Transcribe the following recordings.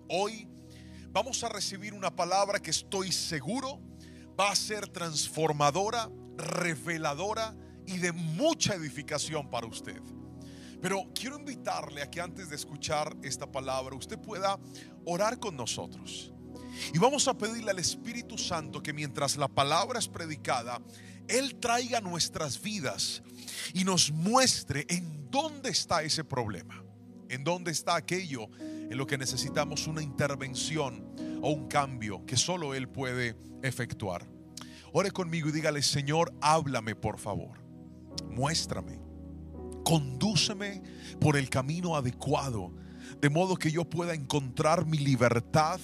Hoy vamos a recibir una palabra que estoy seguro va a ser transformadora, reveladora y de mucha edificación para usted. Pero quiero invitarle a que antes de escuchar esta palabra usted pueda orar con nosotros. Y vamos a pedirle al Espíritu Santo que mientras la palabra es predicada, Él traiga a nuestras vidas y nos muestre en dónde está ese problema, en dónde está aquello en lo que necesitamos una intervención o un cambio que solo Él puede efectuar. Ore conmigo y dígale: Señor, háblame por favor, muéstrame, condúceme por el camino adecuado, de modo que yo pueda encontrar mi libertad,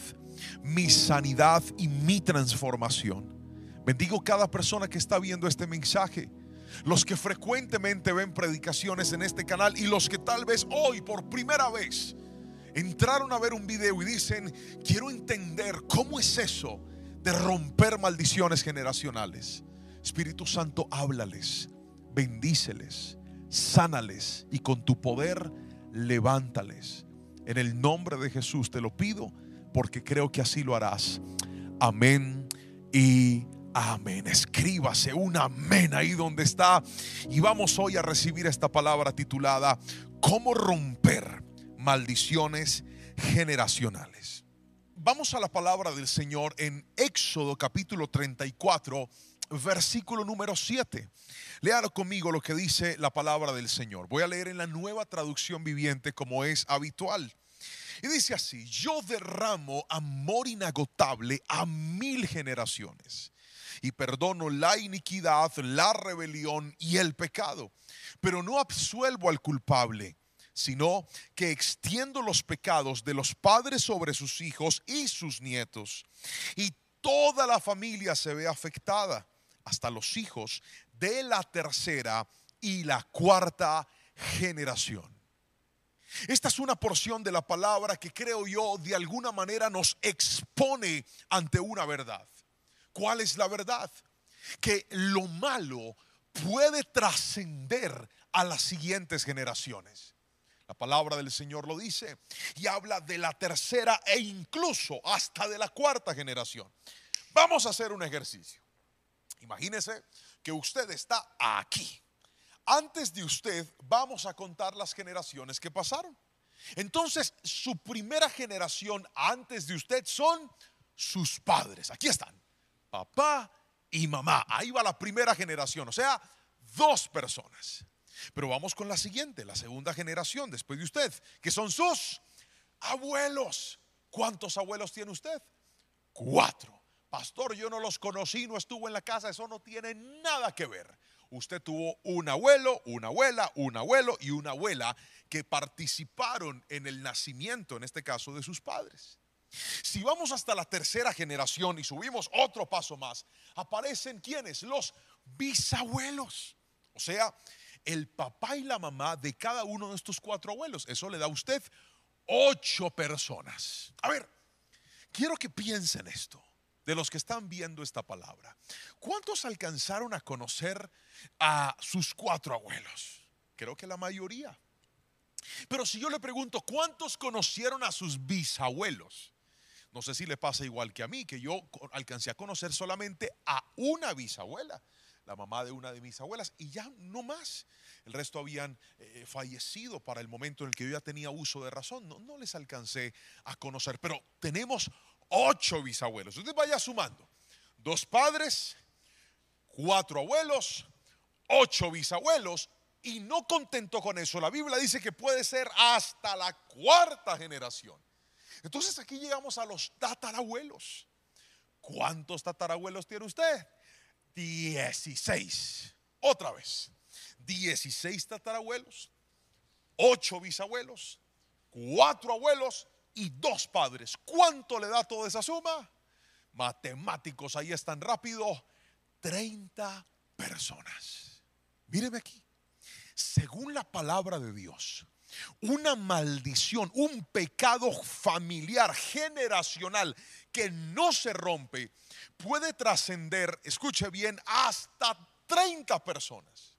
mi sanidad y mi transformación. Bendigo cada persona que está viendo este mensaje, los que frecuentemente ven predicaciones en este canal y los que tal vez hoy por primera vez entraron a ver un video y dicen: quiero entender cómo es eso de romper maldiciones generacionales. Espíritu Santo, háblales, bendíceles, sánales y con tu poder levántales. En el nombre de Jesús te lo pido, porque creo que así lo harás. Amén y amén. Escríbase un amén ahí donde está. Y vamos hoy a recibir esta palabra titulada ¿Cómo romper maldiciones generacionales? Vamos a la palabra del Señor en Éxodo capítulo 34, versículo número 7. Léalo conmigo lo que dice la palabra del Señor. Voy a leer en la Nueva Traducción Viviente, como es habitual. Y dice así: yo derramo amor inagotable a 1000 generaciones y perdono la iniquidad, la rebelión y el pecado, pero no absuelvo al culpable, sino que extiendo los pecados de los padres sobre sus hijos y sus nietos, y toda la familia se ve afectada, hasta los hijos de la tercera y la cuarta generación. Esta es una porción de la palabra que creo yo de alguna manera nos expone ante una verdad. ¿Cuál es la verdad? Que lo malo puede trascender a las siguientes generaciones. La palabra del Señor lo dice y habla de la tercera e incluso hasta de la cuarta generación. Vamos a hacer un ejercicio. Imagínese que usted está aquí. Antes de usted vamos a contar las generaciones que pasaron. Entonces su primera generación antes de usted son sus padres. Aquí están, papá y mamá. Ahí va la primera generación, o sea, 2 personas. Pero vamos con la siguiente, la segunda generación después de usted, que son sus abuelos. ¿Cuántos abuelos tiene usted? 4. Pastor, yo no los conocí, no estuvo en la casa. Eso no tiene nada que ver. Usted tuvo un abuelo, una abuela, un abuelo y una abuela que participaron en el nacimiento, en este caso, de sus padres. Si vamos hasta la tercera generación y subimos otro paso más, aparecen ¿quiénes? Los bisabuelos. O sea, el papá y la mamá de cada uno de estos 4 abuelos. Eso le da a usted 8 personas. A ver, quiero que piensen esto. De los que están viendo esta palabra, ¿cuántos alcanzaron a conocer a sus 4 abuelos? Creo que la mayoría. Pero si yo le pregunto, ¿cuántos conocieron a sus bisabuelos? No sé si le pasa igual que a mí, que yo alcancé a conocer solamente a una bisabuela, la mamá de una de mis abuelas, y ya no más. El resto habían fallecido para el momento en el que yo ya tenía uso de razón. No les alcancé a conocer, pero tenemos 8 bisabuelos. Usted vaya sumando: 2 padres, 4 abuelos, 8 bisabuelos. Y no contento con eso, la Biblia dice que puede ser hasta la cuarta generación. Entonces aquí llegamos a los tatarabuelos. ¿Cuántos tatarabuelos tiene usted? 16. Otra vez, 16 tatarabuelos, 8 bisabuelos, 4 abuelos y 2 padres. ¿Cuánto le da toda esa suma? Matemáticos, ahí están rápido. 30 personas. Míreme aquí. Según la palabra de Dios, una maldición, un pecado familiar, generacional, que no se rompe, puede trascender, escuche bien, hasta 30 personas.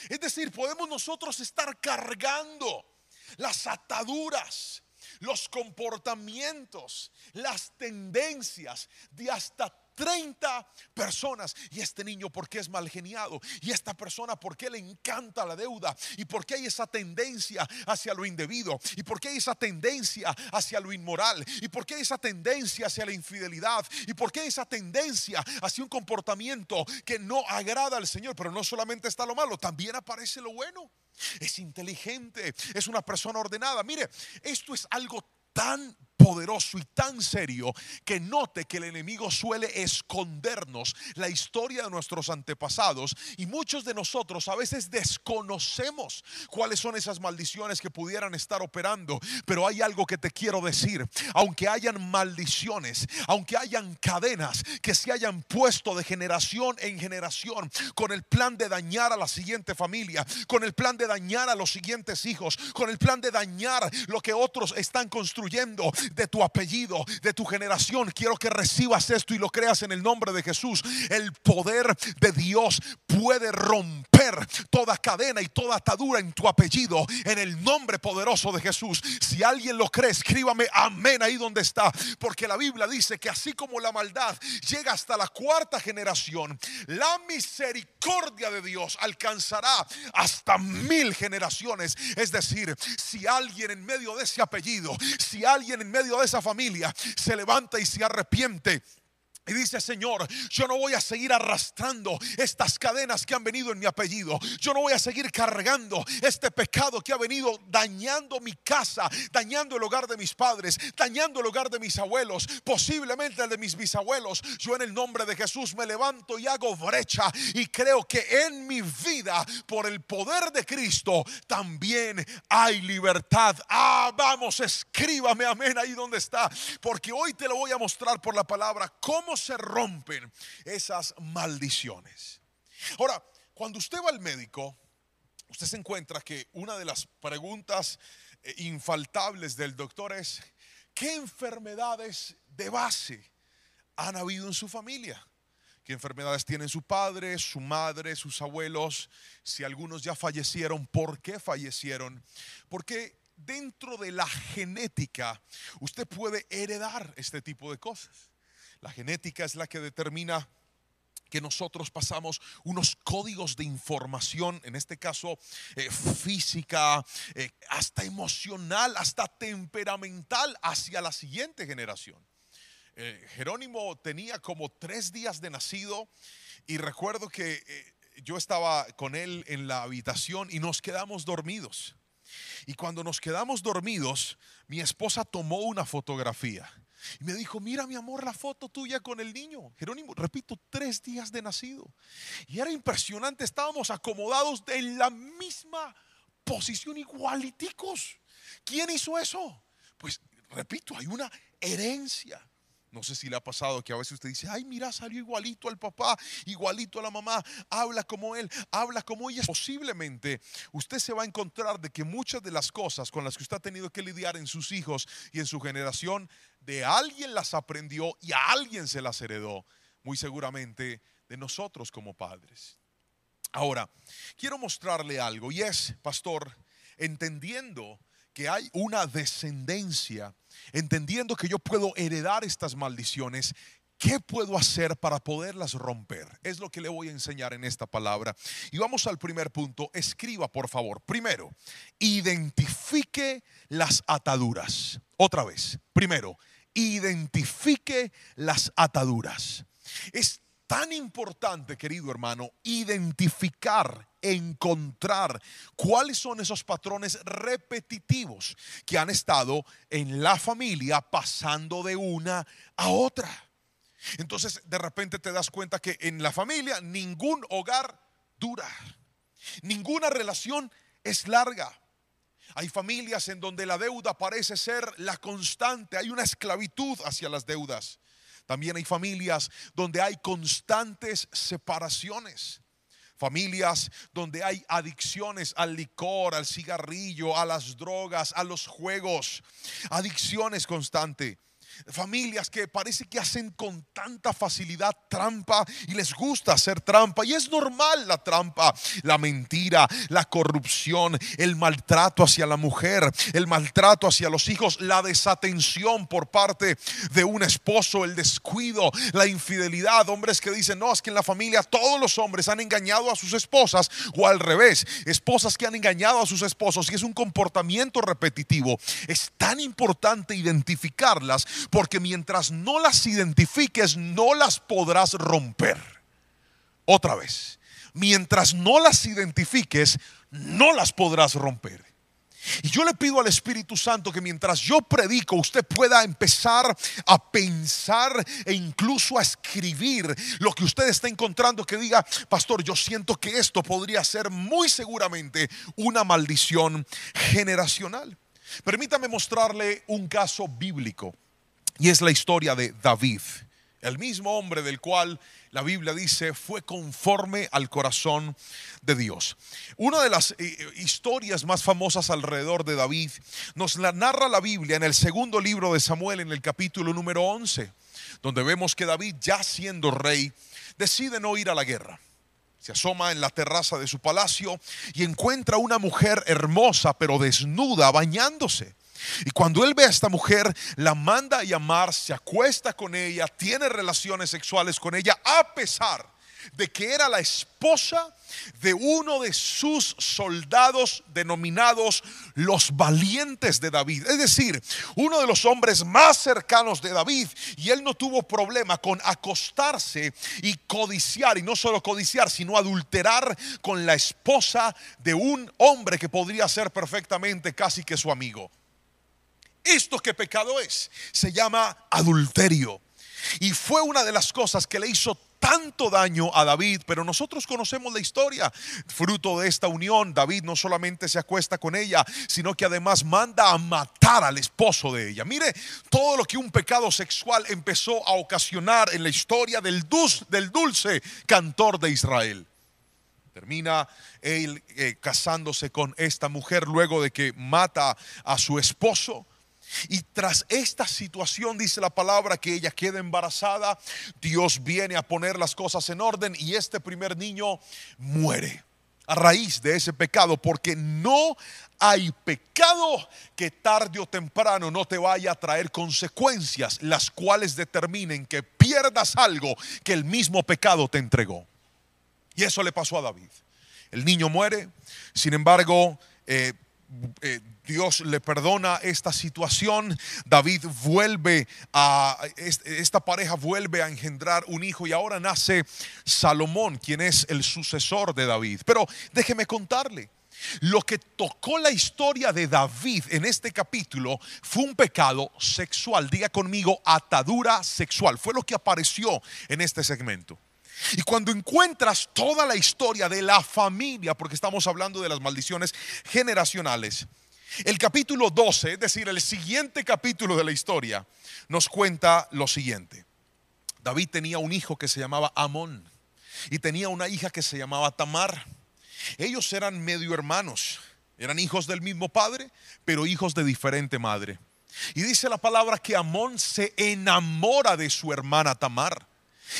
Es decir, podemos nosotros estar cargando las ataduras, los comportamientos, las tendencias de hasta 30 personas. Y este niño, ¿por qué es mal geniado? Y esta persona, ¿por qué le encanta la deuda? ¿Y por qué hay esa tendencia hacia lo indebido? ¿Y por qué hay esa tendencia hacia lo inmoral? ¿Y por qué hay esa tendencia hacia la infidelidad? ¿Y por qué hay esa tendencia hacia un comportamiento que no agrada al Señor? Pero no solamente está lo malo, también aparece lo bueno. Es inteligente, es una persona ordenada. Mire, esto es algo tan poderoso y tan serio que note que el enemigo suele escondernos la historia de nuestros antepasados, y muchos de nosotros a veces desconocemos cuáles son esas maldiciones que pudieran estar operando. Pero hay algo que te quiero decir: aunque hayan maldiciones, aunque hayan cadenas que se hayan puesto de generación en generación con el plan de dañar a la siguiente familia, con el plan de dañar a los siguientes hijos, con el plan de dañar lo que otros están construyendo de tu apellido, de tu generación, quiero que recibas esto y lo creas en el nombre de Jesús. El poder de Dios puede romper toda cadena y toda atadura en tu apellido en el nombre poderoso de Jesús. Si alguien lo cree, escríbame amén ahí donde está, porque la Biblia dice que así como la maldad llega hasta la cuarta generación, la misericordia de Dios alcanzará hasta 1000 generaciones. Es decir, si alguien en medio de ese apellido, si alguien en medio de esa familia se levanta y se arrepiente y dice: Señor, yo no voy a seguir arrastrando estas cadenas que han venido en mi apellido. Yo no voy a seguir cargando este pecado que ha venido dañando mi casa, dañando el hogar de mis padres, dañando el hogar de mis abuelos, posiblemente el de mis bisabuelos. Yo en el nombre de Jesús me levanto y hago brecha, y creo que en mi vida, por el poder de Cristo, también hay libertad. Vamos, escríbame amén ahí donde está, porque hoy te lo voy a mostrar por la palabra cómo se rompen esas maldiciones. Ahora, cuando usted va al médico, usted se encuentra que una de las preguntas infaltables del doctor es: ¿qué enfermedades de base han habido en su familia? ¿Qué enfermedades tienen su padre, su madre, sus abuelos? Si algunos ya fallecieron, ¿por qué fallecieron? Porque dentro de la genética usted puede heredar este tipo de cosas. La genética es la que determina que nosotros pasamos unos códigos de información, en este caso física, hasta emocional, hasta temperamental, hacia la siguiente generación. Jerónimo tenía como 3 días de nacido, y recuerdo que yo estaba con él en la habitación y nos quedamos dormidos. Y cuando nos quedamos dormidos, mi esposa tomó una fotografía y me dijo: mira mi amor, la foto tuya con el niño Jerónimo, repito, 3 días de nacido. Y era impresionante, estábamos acomodados en la misma posición, igualiticos. ¿Quién hizo eso? Pues repito, hay una herencia. No sé si le ha pasado que a veces usted dice: ay, mira, salió igualito al papá, igualito a la mamá, habla como él, habla como ella. Posiblemente usted se va a encontrar de que muchas de las cosas con las que usted ha tenido que lidiar en sus hijos y en su generación, de alguien las aprendió y a alguien se las heredó, muy seguramente de nosotros como padres. Ahora, quiero mostrarle algo, y es, pastor, entendiendo que hay una descendencia, entendiendo que yo puedo heredar estas maldiciones, ¿qué puedo hacer para poderlas romper? Es lo que le voy a enseñar en esta palabra. Y vamos al primer punto. Escriba, por favor. Primero, identifique las ataduras. Otra vez. Primero, identifique las ataduras. Es tan importante, querido hermano, identificar, encontrar cuáles son esos patrones repetitivos que han estado en la familia pasando de una a otra. Entonces de repente te das cuenta que en la familia ningún hogar dura, ninguna relación es larga. Hay familias en donde la deuda parece ser la constante, hay una esclavitud hacia las deudas. También hay familias donde hay constantes separaciones. Familias donde hay adicciones al licor, al cigarrillo, a las drogas, a los juegos. Adicciones constantes. Familias que parece que hacen con tanta facilidad trampa y les gusta hacer trampa. Y es normal la trampa, la mentira, la corrupción, el maltrato hacia la mujer, el maltrato hacia los hijos, la desatención por parte de un esposo, el descuido, la infidelidad. Hombres que dicen, no, es que en la familia todos los hombres han engañado a sus esposas, o al revés, esposas que han engañado a sus esposos, y es un comportamiento repetitivo. Es tan importante identificarlas, porque mientras no las identifiques, no las podrás romper. Otra vez, mientras no las identifiques, no las podrás romper. Y yo le pido al Espíritu Santo que mientras yo predico, usted pueda empezar a pensar e incluso a escribir lo que usted está encontrando, que diga, pastor, yo siento que esto podría ser muy seguramente una maldición generacional. Permítame mostrarle un caso bíblico, y es la historia de David, el mismo hombre del cual la Biblia dice fue conforme al corazón de Dios. Una de las historias más famosas alrededor de David nos la narra la Biblia en el segundo libro de Samuel, en el capítulo número 11, donde vemos que David, ya siendo rey, decide no ir a la guerra. Se asoma en la terraza de su palacio y encuentra una mujer hermosa pero desnuda bañándose. Y cuando él ve a esta mujer, la manda a llamar, se acuesta con ella, tiene relaciones sexuales con ella, a pesar de que era la esposa de uno de sus soldados denominados los valientes de David. Es decir, uno de los hombres más cercanos de David, y él no tuvo problema con acostarse y codiciar, y no solo codiciar, sino adulterar con la esposa de un hombre que podría ser perfectamente casi que su amigo. ¿Esto qué pecado es? Se llama adulterio. Y fue una de las cosas que le hizo tanto daño a David. Pero nosotros conocemos la historia. Fruto de esta unión, David no solamente se acuesta con ella, sino que además manda a matar al esposo de ella. Mire todo lo que un pecado sexual empezó a ocasionar en la historia del dulce cantor de Israel. Termina él casándose con esta mujer luego de que mata a su esposo. Y tras esta situación, dice la palabra, que ella queda embarazada. Dios viene a poner las cosas en orden y este primer niño muere a raíz de ese pecado, porque no hay pecado que tarde o temprano no te vaya a traer consecuencias, las cuales determinen que pierdas algo que el mismo pecado te entregó. Y eso le pasó a David. El niño muere, sin embargo, Dios le perdona esta situación. David esta pareja vuelve a engendrar un hijo, y ahora nace Salomón, quien es el sucesor de David. Pero déjeme contarle, lo que tocó la historia de David en este capítulo fue un pecado sexual. Diga conmigo, atadura sexual. Fue lo que apareció en este segmento. Y cuando encuentras toda la historia de la familia, porque estamos hablando de las maldiciones generacionales, el capítulo 12, es decir, el siguiente capítulo de la historia, nos cuenta lo siguiente. David tenía un hijo que se llamaba Amón y tenía una hija que se llamaba Tamar. Ellos eran medio hermanos, eran hijos del mismo padre, pero hijos de diferente madre. Y dice la palabra que Amón se enamora de su hermana Tamar.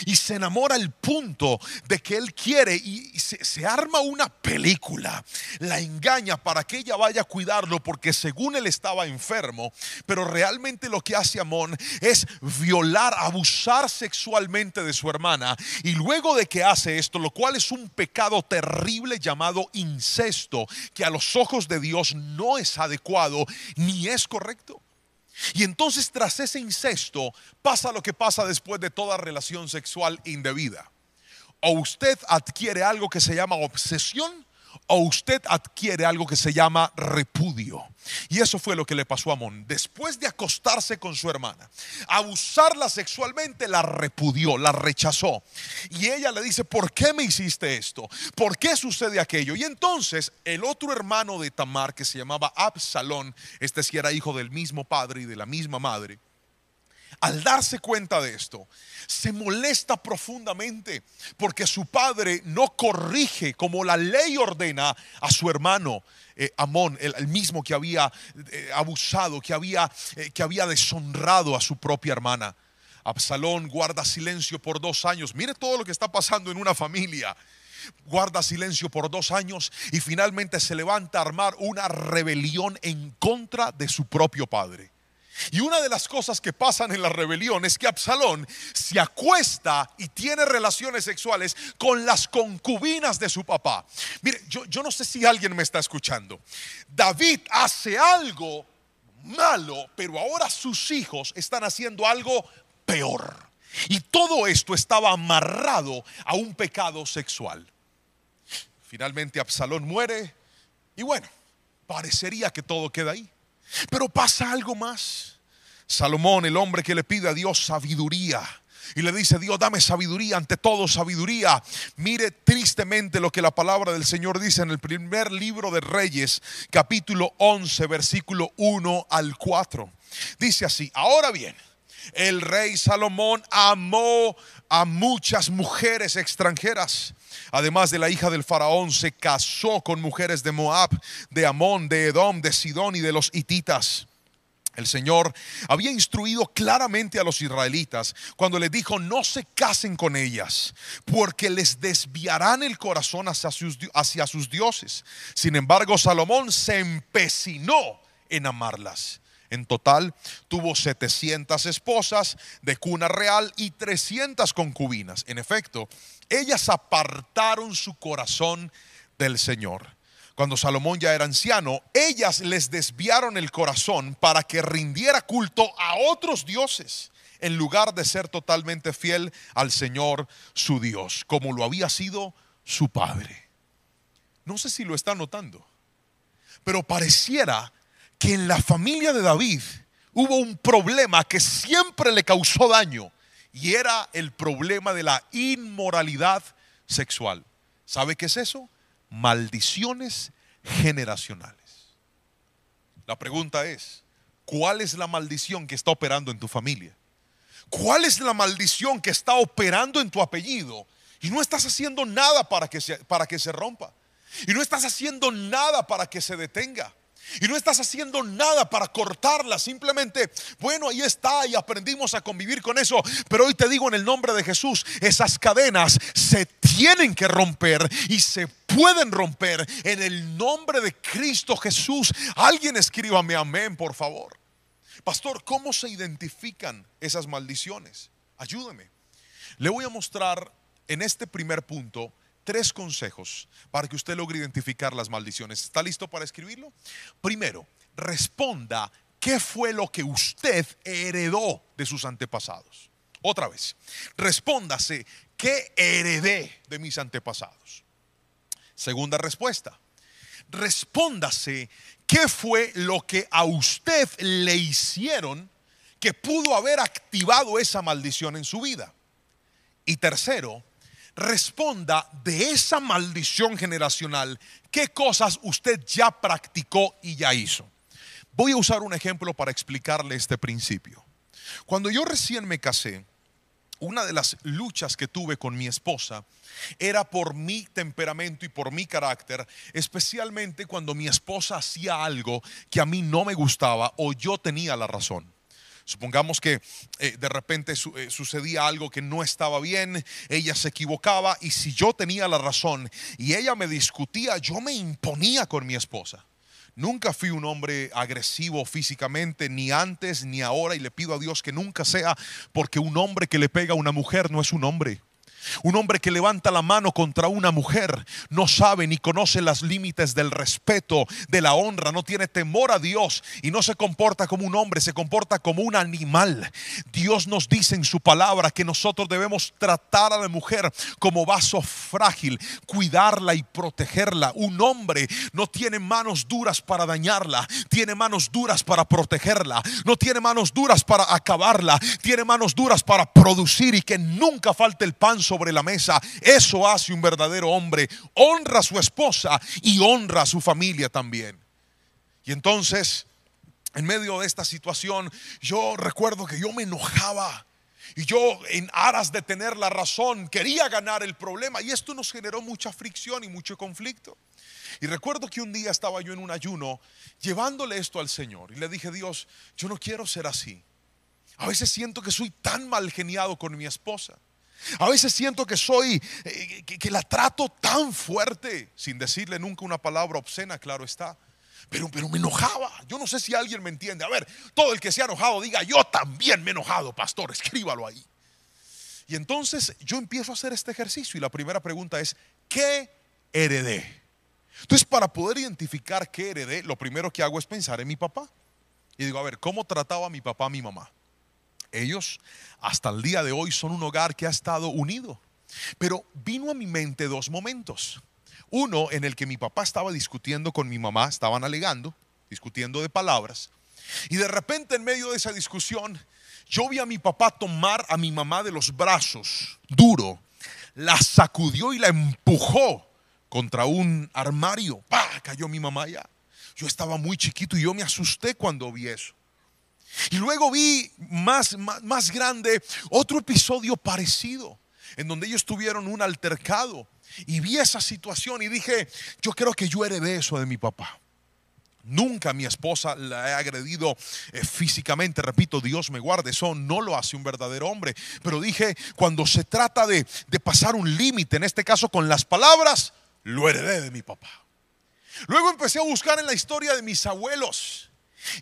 Y se enamora al punto de que él quiere, y se arma una película. La engaña para que ella vaya a cuidarlo, porque según él estaba enfermo. Pero realmente lo que hace Amón es violar, abusar sexualmente de su hermana. Y luego de que hace esto, lo cual es un pecado terrible llamado incesto, que a los ojos de Dios no es adecuado ni es correcto. Y entonces, tras ese incesto, pasa lo que pasa después de toda relación sexual indebida. O usted adquiere algo que se llama obsesión, o usted adquiere algo que se llama repudio. Y eso fue lo que le pasó a Amón. Después de acostarse con su hermana, abusarla sexualmente, la repudió, la rechazó. Y ella le dice, ¿por qué me hiciste esto? ¿Por qué sucede aquello? Y entonces el otro hermano de Tamar, que se llamaba Absalón, este sí era hijo del mismo padre y de la misma madre, al darse cuenta de esto, se molesta profundamente porque su padre no corrige como la ley ordena a su hermano Amón, el mismo que había abusado, que había deshonrado a su propia hermana. Absalón guarda silencio por 2 años. Mire todo lo que está pasando en una familia. Guarda silencio por 2 años y finalmente se levanta a armar una rebelión en contra de su propio padre. Y una de las cosas que pasan en la rebelión es que Absalón se acuesta y tiene relaciones sexuales con las concubinas de su papá. Mire, yo no sé si alguien me está escuchando. David hace algo malo, pero ahora sus hijos están haciendo algo peor. Y todo esto estaba amarrado a un pecado sexual. Finalmente Absalón muere y bueno, parecería que todo queda ahí. Pero pasa algo más. Salomón, el hombre que le pide a Dios sabiduría y le dice: Dios, dame sabiduría, ante todo sabiduría. Mire tristemente lo que la palabra del Señor dice en el primer libro de Reyes, capítulo 11, versículo 1 al 4. Dice así: ahora bien, el rey Salomón amó a muchas mujeres extranjeras. Además de la hija del faraón, se casó con mujeres de Moab, de Amón, de Edom, de Sidón y de los hititas. El Señor había instruido claramente a los israelitas cuando les dijo: no se casen con ellas, porque les desviarán el corazón hacia sus dioses. Sin embargo, Salomón se empecinó en amarlas. En total tuvo 700 esposas de cuna real y 300 concubinas. En efecto, ellas apartaron su corazón del Señor. Cuando Salomón ya era anciano, ellas les desviaron el corazón para que rindiera culto a otros dioses, en lugar de ser totalmente fiel al Señor su Dios, como lo había sido su padre. No sé si lo está notando, pero pareciera que en la familia de David hubo un problema que siempre le causó daño, y era el problema de la inmoralidad sexual. ¿Sabe qué es eso? Maldiciones generacionales. La pregunta es: ¿cuál es la maldición que está operando en tu familia? ¿Cuál es la maldición que está operando en tu apellido? Y no estás haciendo nada para que se rompa. Y no estás haciendo nada para que se detenga. Y no estás haciendo nada para cortarla. Simplemente, bueno, ahí está y aprendimos a convivir con eso. Pero hoy te digo en el nombre de Jesús, esas cadenas se tienen que romper y se pueden romper en el nombre de Cristo Jesús. Alguien escríbame amén, por favor. Pastor, ¿cómo se identifican esas maldiciones? Ayúdeme. Le voy a mostrar en este primer punto 3 consejos para que usted logre identificar las maldiciones. ¿Está listo para escribirlo? Primero, responda: ¿qué fue lo que usted heredó de sus antepasados? Otra vez, respóndase: ¿qué heredé de mis antepasados? Segunda respuesta, respóndase: ¿qué fue lo que a usted le hicieron que pudo haber activado esa maldición en su vida? Y tercero, responda: de esa maldición generacional, ¿qué cosas usted ya practicó y ya hizo? Voy a usar un ejemplo para explicarle este principio. Cuando yo recién me casé, una de las luchas que tuve con mi esposa era por mi temperamento y por mi carácter, especialmente cuando mi esposa hacía algo que a mí no me gustaba o yo tenía la razón. Supongamos que de repente sucedía algo que no estaba bien, ella se equivocaba, y si yo tenía la razón y ella me discutía, yo me imponía con mi esposa. Nunca fui un hombre agresivo físicamente, ni antes ni ahora, y le pido a Dios que nunca sea, porque un hombre que le pega a una mujer no es un hombre. Un hombre que levanta la mano contra una mujer no sabe ni conoce los límites del respeto, de la honra, no tiene temor a Dios y no se comporta como un hombre, se comporta como un animal. Dios nos dice en su palabra que nosotros debemos tratar a la mujer como vaso frágil, cuidarla y protegerla. Un hombre no tiene manos duras para dañarla, tiene manos duras para protegerla, no tiene manos duras para acabarla, tiene manos duras para producir y que nunca falte el pan sobre la mesa. Eso hace un verdadero hombre. Honra a su esposa y honra a su familia también. Y entonces en medio de esta situación, yo recuerdo que yo me enojaba. Y yo, en aras de tener la razón, quería ganar el problema. Y esto nos generó mucha fricción y mucho conflicto. Y recuerdo que un día estaba yo en un ayuno llevándole esto al Señor. Y le dije: Dios, yo no quiero ser así. A veces siento que soy tan mal geniado con mi esposa. A veces siento que soy, que la trato tan fuerte, sin decirle nunca una palabra obscena, claro está. Pero me enojaba. Yo no sé si alguien me entiende. A ver, todo el que se ha enojado diga: yo también me he enojado, pastor, escríbalo ahí. Y entonces yo empiezo a hacer este ejercicio y la primera pregunta es: ¿qué heredé? Entonces, para poder identificar qué heredé, lo primero que hago es pensar en mi papá. Y digo: a ver, ¿cómo trataba a mi papá a mi mamá? Ellos hasta el día de hoy son un hogar que ha estado unido. Pero vino a mi mente dos momentos. Uno en el que mi papá estaba discutiendo con mi mamá, estaban alegando, discutiendo de palabras. Y de repente, en medio de esa discusión, yo vi a mi papá tomar a mi mamá de los brazos, duro, la sacudió y la empujó contra un armario. ¡Pah! Cayó mi mamá ya. Yo estaba muy chiquito y yo me asusté cuando vi eso. Y luego vi más grande otro episodio parecido, en donde ellos tuvieron un altercado. Y vi esa situación y dije: yo creo que yo heredé eso de mi papá. Nunca mi esposa la he agredido físicamente, repito, Dios me guarde, eso no lo hace un verdadero hombre. Pero dije: cuando se trata de pasar un límite, en este caso con las palabras, lo heredé de mi papá. Luego empecé a buscar en la historia de mis abuelos.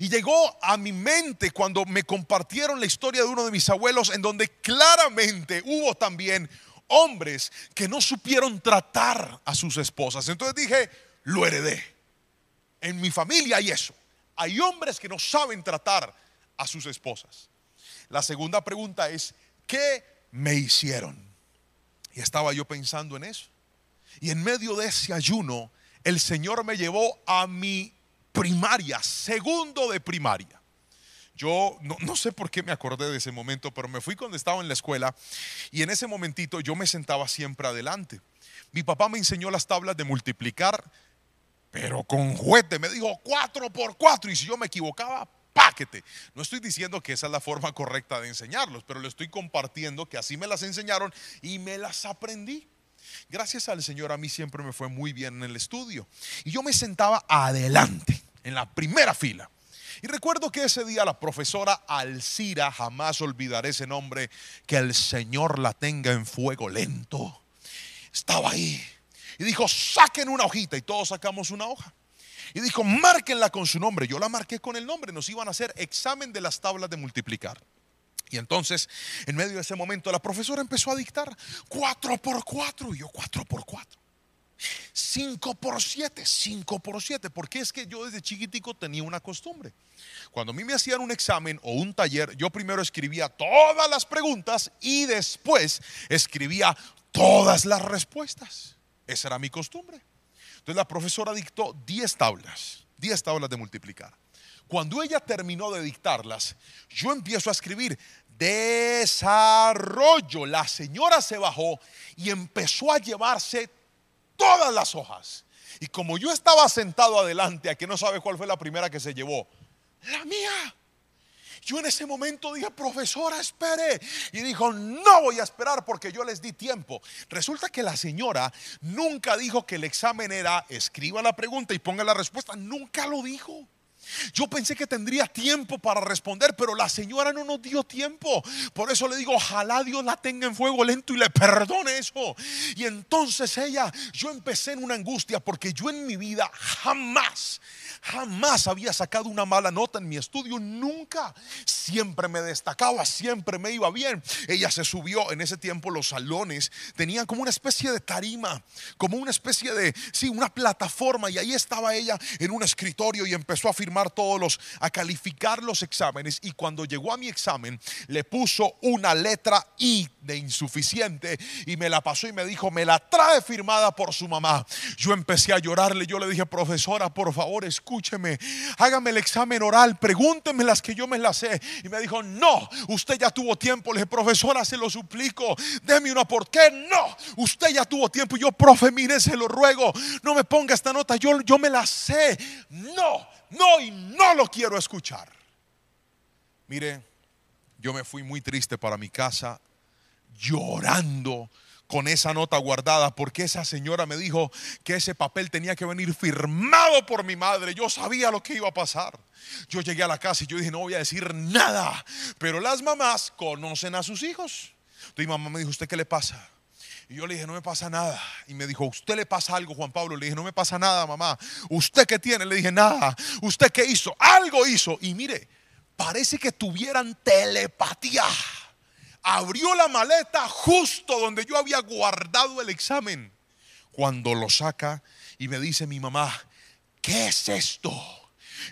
Y llegó a mi mente cuando me compartieron la historia de uno de mis abuelos, en donde claramente hubo también hombres que no supieron tratar a sus esposas. Entonces dije: lo heredé. En mi familia hay eso. Hay hombres que no saben tratar a sus esposas. La segunda pregunta es: ¿qué me hicieron? Y estaba yo pensando en eso. Y en medio de ese ayuno, el Señor me llevó a mi primaria, segundo de primaria. Yo no sé por qué me acordé de ese momento, pero me fui cuando estaba en la escuela. Y en ese momentito yo me sentaba siempre adelante. Mi papá me enseñó las tablas de multiplicar, pero con juguete. Me dijo 4 por 4, y si yo me equivocaba, páquete. No estoy diciendo que esa es la forma correcta de enseñarlos, pero le estoy compartiendo que así me las enseñaron y me las aprendí. Gracias al Señor, a mí siempre me fue muy bien en el estudio. Y yo me sentaba adelante, en la primera fila. Y recuerdo que ese día la profesora Alcira, jamás olvidaré ese nombre, que el Señor la tenga en fuego lento, estaba ahí. Y dijo: saquen una hojita. Y todos sacamos una hoja. Y dijo: márquenla con su nombre. Yo la marqué con el nombre. Nos iban a hacer examen de las tablas de multiplicar. Y entonces, en medio de ese momento, la profesora empezó a dictar 4 por 4. Y yo: 4 por 4. 5 por 7, 5 por 7. Porque es que yo desde chiquitico tenía una costumbre. Cuando a mí me hacían un examen o un taller, yo primero escribía todas las preguntas y después escribía todas las respuestas. Esa era mi costumbre. Entonces la profesora dictó 10 tablas de multiplicar. Cuando ella terminó de dictarlas, yo empiezo a escribir desarrollo. La señora se bajó y empezó a llevarse todas las hojas. Y como yo estaba sentado adelante, ¿a que no sabe cuál fue la primera que se llevó? La mía. Yo en ese momento dije: profesora, espere. Y dijo: no voy a esperar, porque yo les di tiempo. Resulta que la señora nunca dijo que el examen era escriba la pregunta y ponga la respuesta. Nunca lo dijo. Yo pensé que tendría tiempo para responder, pero la señora no nos dio tiempo. Por eso le digo: ojalá Dios la tenga en fuego lento y le perdone eso. Y entonces yo empecé en una angustia, porque yo en mi vida jamás había sacado una mala nota en mi estudio, nunca. Siempre me destacaba, siempre me iba bien. Ella se subió. En ese tiempo los salones tenían como una especie de tarima, como una especie de, sí, una plataforma, y ahí estaba ella en un escritorio y empezó a calificar los exámenes. Y cuando llegó a mi examen, le puso una letra I de insuficiente y me la pasó y me dijo: me la trae firmada por su mamá. Yo empecé a llorarle. Yo le dije: profesora, por favor, escúcheme, hágame el examen oral, pregúnteme las que yo me las sé. Y me dijo: no, usted ya tuvo tiempo. Le dije: profesora, se lo suplico, deme una. ¿Por qué? No, usted ya tuvo tiempo. Y yo: profe, mire, se lo ruego, no me ponga esta nota, yo me la sé. No, no y no lo quiero escuchar. Mire, yo me fui muy triste para mi casa, llorando con esa nota guardada, porque esa señora me dijo que ese papel tenía que venir firmado por mi madre. Yo sabía lo que iba a pasar. Yo llegué a la casa y yo dije, no voy a decir nada, pero las mamás conocen a sus hijos. Entonces mi mamá me dijo, ¿usted qué le pasa? Y yo le dije, no me pasa nada. Y me dijo, ¿usted le pasa algo, Juan Pablo? Le dije, no me pasa nada, mamá. ¿Usted qué tiene? Le dije, nada. ¿Usted qué hizo? Algo hizo. Y mire, parece que tuvieran telepatía. Abrió la maleta justo donde yo había guardado el examen. Cuando lo saca y me dice mi mamá, ¿qué es esto?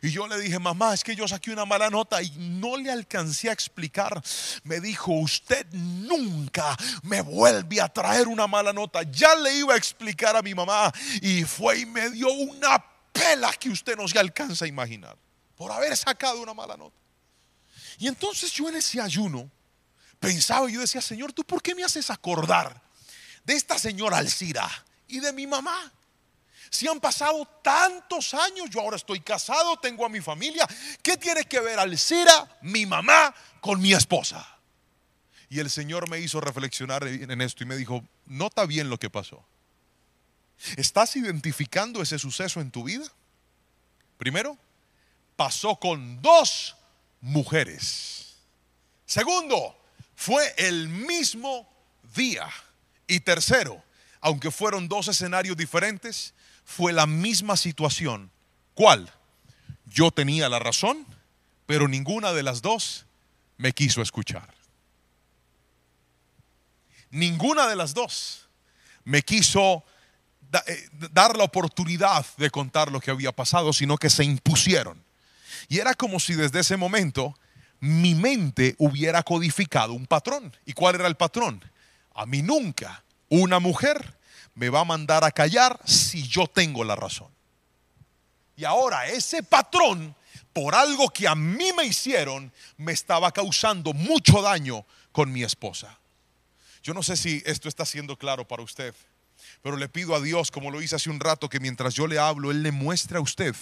Y yo le dije, mamá, es que yo saqué una mala nota. Y no le alcancé a explicar. Me dijo, usted nunca me vuelve a traer una mala nota. Ya le iba a explicar a mi mamá, y fue y me dio una pela que usted no se alcanza a imaginar por haber sacado una mala nota. Y entonces yo en ese ayuno pensaba, yo decía, Señor, ¿tú por qué me haces acordar de esta señora Alcira y de mi mamá? Si han pasado tantos años, yo ahora estoy casado, tengo a mi familia. ¿Qué tiene que ver Alcira, mi mamá, con mi esposa? Y el Señor me hizo reflexionar en esto y me dijo, nota bien lo que pasó. ¿Estás identificando ese suceso en tu vida? Primero, pasó con dos mujeres. Segundo, fue el mismo día. Y tercero, aunque fueron dos escenarios diferentes, fue la misma situación. ¿Cuál? Yo tenía la razón, pero ninguna de las dos me quiso escuchar. Ninguna de las dos me quiso dar la oportunidad de contar lo que había pasado, sino que se impusieron. Y era como si desde ese momento mi mente hubiera codificado un patrón. ¿Y cuál era el patrón? A mí nunca una mujer me va a mandar a callar si yo tengo la razón. Y ahora ese patrón, por algo que a mí me hicieron, me estaba causando mucho daño con mi esposa. Yo no sé si esto está siendo claro para usted, pero le pido a Dios, como lo hice hace un rato, que mientras yo le hablo, Él le muestre a usted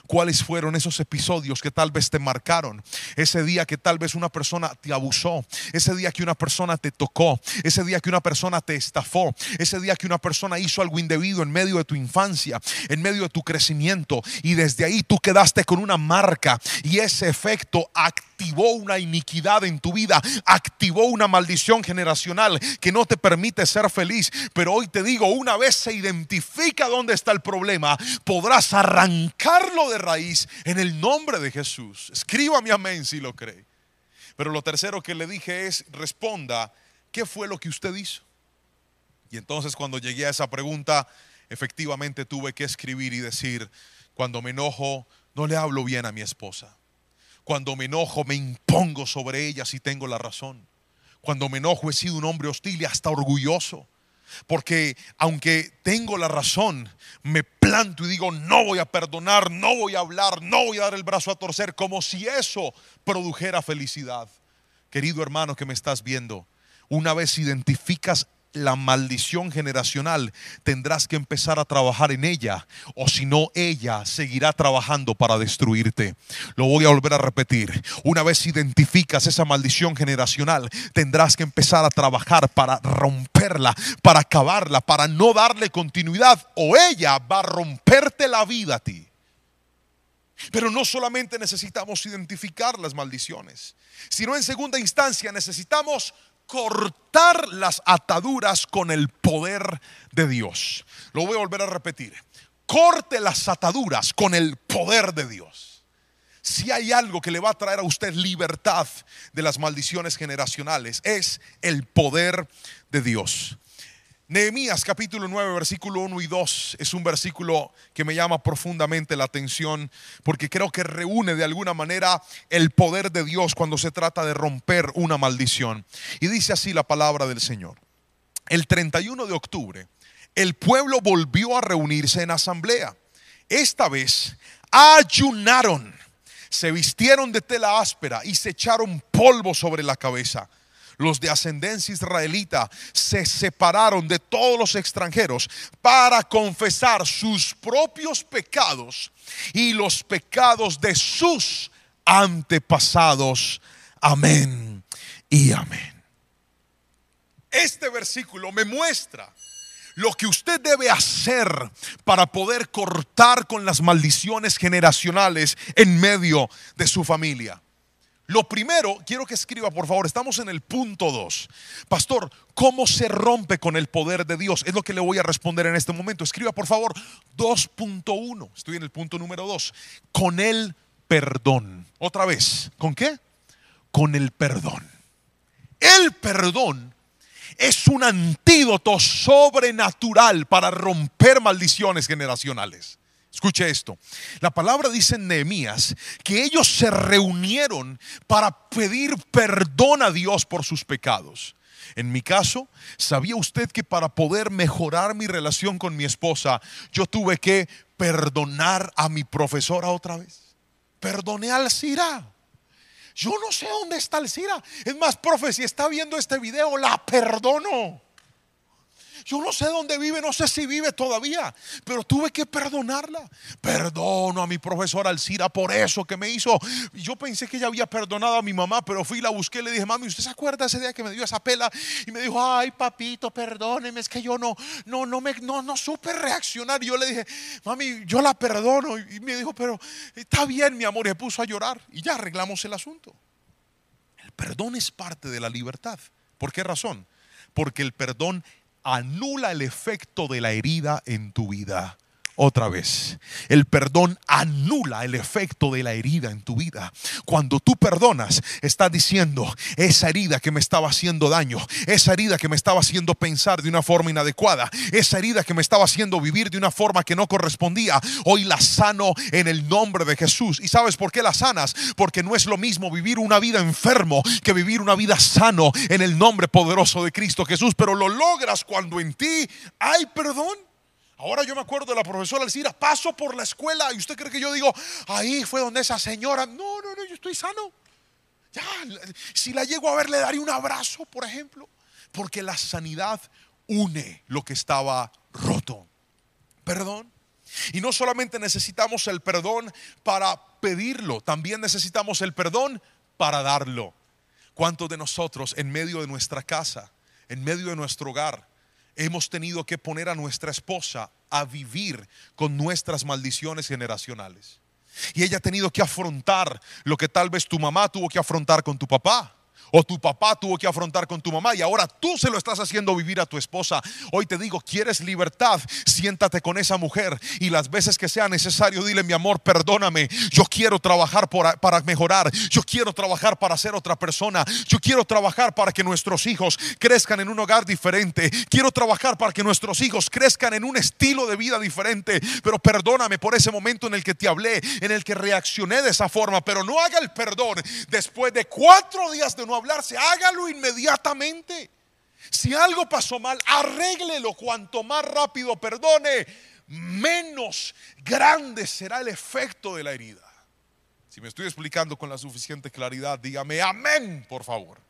cuáles fueron esos episodios que tal vez te marcaron. Ese día que tal vez una persona te abusó, ese día que una persona te tocó, ese día que una persona te estafó, ese día que una persona hizo algo indebido en medio de tu infancia, en medio de tu crecimiento, y desde ahí tú quedaste con una marca, y ese efecto activó una iniquidad en tu vida, activó una maldición generacional que no te permite ser feliz. Pero hoy te digo, una vez se identifica dónde está el problema, podrás arrancarlo de raíz en el nombre de Jesús. Escríbame amén si lo cree. Pero lo tercero que le dije es, responda, ¿qué fue lo que usted hizo? Y entonces cuando llegué a esa pregunta, efectivamente tuve que escribir y decir, cuando me enojo, no le hablo bien a mi esposa. Cuando me enojo, me impongo sobre ella si tengo la razón. Cuando me enojo, he sido un hombre hostil y hasta orgulloso. Porque aunque tengo la razón, me planto y digo, no voy a perdonar, no voy a hablar, no voy a dar el brazo a torcer, como si eso produjera felicidad. Querido hermano que me estás viendo, una vez identificas la maldición generacional, tendrás que empezar a trabajar en ella, o si no, ella seguirá trabajando para destruirte. Lo voy a volver a repetir. Una vez identificas esa maldición generacional, tendrás que empezar a trabajar para romperla, para acabarla, para no darle continuidad, o ella va a romperte la vida a ti. Pero no solamente necesitamos identificar las maldiciones, sino en segunda instancia necesitamos cortar las ataduras con el poder de Dios. Lo voy a volver a repetir. Corte las ataduras con el poder de Dios. Si hay algo que le va a traer a usted libertad de las maldiciones generacionales, es el poder de Dios. Nehemías capítulo 9 versículo 1 y 2 es un versículo que me llama profundamente la atención, porque creo que reúne de alguna manera el poder de Dios cuando se trata de romper una maldición. Y dice así la palabra del Señor: el 31 de octubre el pueblo volvió a reunirse en asamblea. Esta vez ayunaron, se vistieron de tela áspera y se echaron polvo sobre la cabeza. los de ascendencia israelita, se separaron de todos los extranjeros para confesar sus propios pecados y los pecados de sus antepasados. Amén y amén. Este versículo me muestra lo que usted debe hacer para poder cortar con las maldiciones generacionales en medio de su familia. Lo primero, quiero que escriba por favor, estamos en el punto 2. Pastor, ¿cómo se rompe con el poder de Dios? Es lo que le voy a responder en este momento. Escriba por favor 2.1. Estoy en el punto número 2. Con el perdón. Otra vez, ¿con qué? Con el perdón. El perdón es un antídoto sobrenatural para romper maldiciones generacionales. Escuche esto. La palabra dice en Nehemías que ellos se reunieron para pedir perdón a Dios por sus pecados. En mi caso, ¿sabía usted que para poder mejorar mi relación con mi esposa, yo tuve que perdonar a mi profesora otra vez? Perdoné al Cira. Yo no sé dónde está el Cira. Es más, profe, si está viendo este video, la perdono. Yo no sé dónde vive, no sé si vive todavía, pero tuve que perdonarla. Perdono a mi profesora Alcira por eso que me hizo. Yo pensé que ella había perdonado a mi mamá, pero fui y la busqué y le dije: mami, ¿usted se acuerda ese día que me dio esa pela? Y me dijo: ay, papito, perdóneme, es que yo no supe reaccionar. Y yo le dije: mami, yo la perdono. Y me dijo: pero está bien, mi amor. Y se puso a llorar y ya arreglamos el asunto. El perdón es parte de la libertad. ¿Por qué razón? Porque el perdón anula el efecto de la herida en tu vida. Otra vez, el perdón anula el efecto de la herida en tu vida. Cuando tú perdonas, estás diciendo: esa herida que me estaba haciendo daño, esa herida que me estaba haciendo pensar de una forma inadecuada, esa herida que me estaba haciendo vivir de una forma que no correspondía, hoy la sano en el nombre de Jesús. ¿Y sabes por qué la sanas? Porque no es lo mismo vivir una vida enfermo que vivir una vida sano en el nombre poderoso de Cristo Jesús. Pero lo logras cuando en ti hay perdón. Ahora yo me acuerdo de la profesora Alcira. Paso por la escuela y usted cree que yo digo: ahí fue donde esa señora. No, yo estoy sano. Ya, si la llego a ver, le daré un abrazo, por ejemplo. Porque la sanidad une lo que estaba roto. Perdón. Y no solamente necesitamos el perdón para pedirlo, también necesitamos el perdón para darlo. ¿Cuántos de nosotros en medio de nuestra casa, en medio de nuestro hogar, hemos tenido que poner a nuestra esposa a vivir con nuestras maldiciones generacionales? Y ella ha tenido que afrontar lo que tal vez tu mamá tuvo que afrontar con tu papá, o tu papá tuvo que afrontar con tu mamá, y ahora tú se lo estás haciendo vivir a tu esposa. Hoy te digo: ¿quieres libertad? Siéntate con esa mujer y las veces que sea necesario dile: mi amor, perdóname, yo quiero trabajar para mejorar, yo quiero trabajar para ser otra persona, yo quiero trabajar para que nuestros hijos crezcan en un hogar diferente, quiero trabajar para que nuestros hijos crezcan en un estilo de vida diferente. Pero perdóname por ese momento en el que te hablé, en el que reaccioné de esa forma. Pero no haga el perdón después de 4 días de no hablarse, hágalo inmediatamente. Si algo pasó mal, arréglelo. Cuanto más rápido perdone, menos grande será el efecto de la herida. Si me estoy explicando con la suficiente claridad, dígame amén, por favor.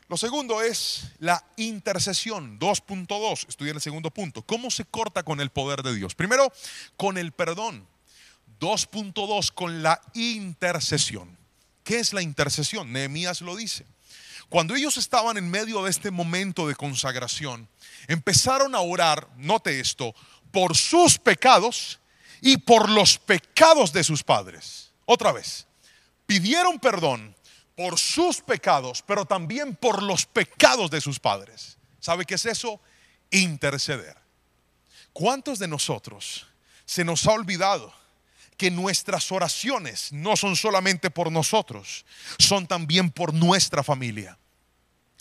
Lo segundo es la intercesión. 2.2, estoy en el segundo punto. ¿Cómo se corta con el poder de Dios? Primero, con el perdón. 2.2, con la intercesión. ¿Qué es la intercesión? Nehemías lo dice. Cuando ellos estaban en medio de este momento de consagración, empezaron a orar, note esto, por sus pecados y por los pecados de sus padres. Otra vez, pidieron perdón por sus pecados, pero también por los pecados de sus padres. ¿Sabe qué es eso? Interceder. ¿Cuántos de nosotros se nos ha olvidado que nuestras oraciones no son solamente por nosotros, son también por nuestra familia?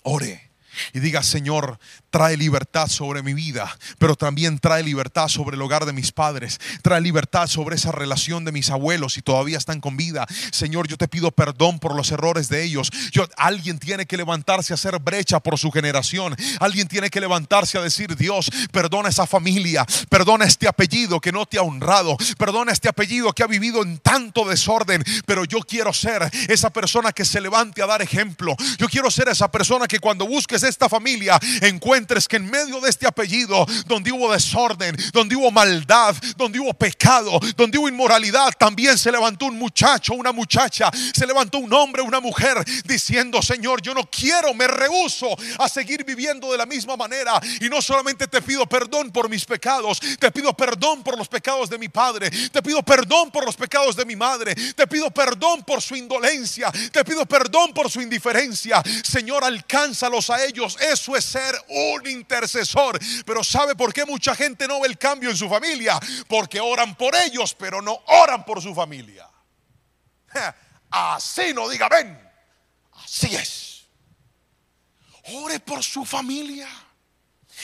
Ore y diga: Señor, trae libertad sobre mi vida, pero también trae libertad sobre el hogar de mis padres, trae libertad sobre esa relación de mis abuelos si todavía están con vida. Señor, yo te pido perdón por los errores de ellos. Alguien tiene que levantarse a hacer brecha por su generación. Alguien tiene que levantarse a decir: Dios, perdona esa familia, perdona este apellido que no te ha honrado, perdona este apellido que ha vivido en tanto desorden, pero yo quiero ser esa persona que se levante a dar ejemplo. Yo quiero ser esa persona que cuando busques esta familia encuentres que en medio de este apellido, donde hubo desorden, donde hubo maldad, donde hubo pecado, donde hubo inmoralidad, también se levantó un muchacho, una muchacha, se levantó un hombre, una mujer, diciendo: Señor, yo no quiero, me rehúso a seguir viviendo de la misma manera. Y no solamente te pido perdón por mis pecados, te pido perdón por los pecados de mi padre, te pido perdón por los pecados de mi madre, te pido perdón por su indolencia, te pido perdón por su indiferencia. Señor, alcánzalos a ellos. Eso es ser un intercesor. Pero ¿sabe por qué mucha gente no ve el cambio en su familia? Porque oran por ellos, pero no oran por su familia. Así no diga ven. Así es. Ore por su familia,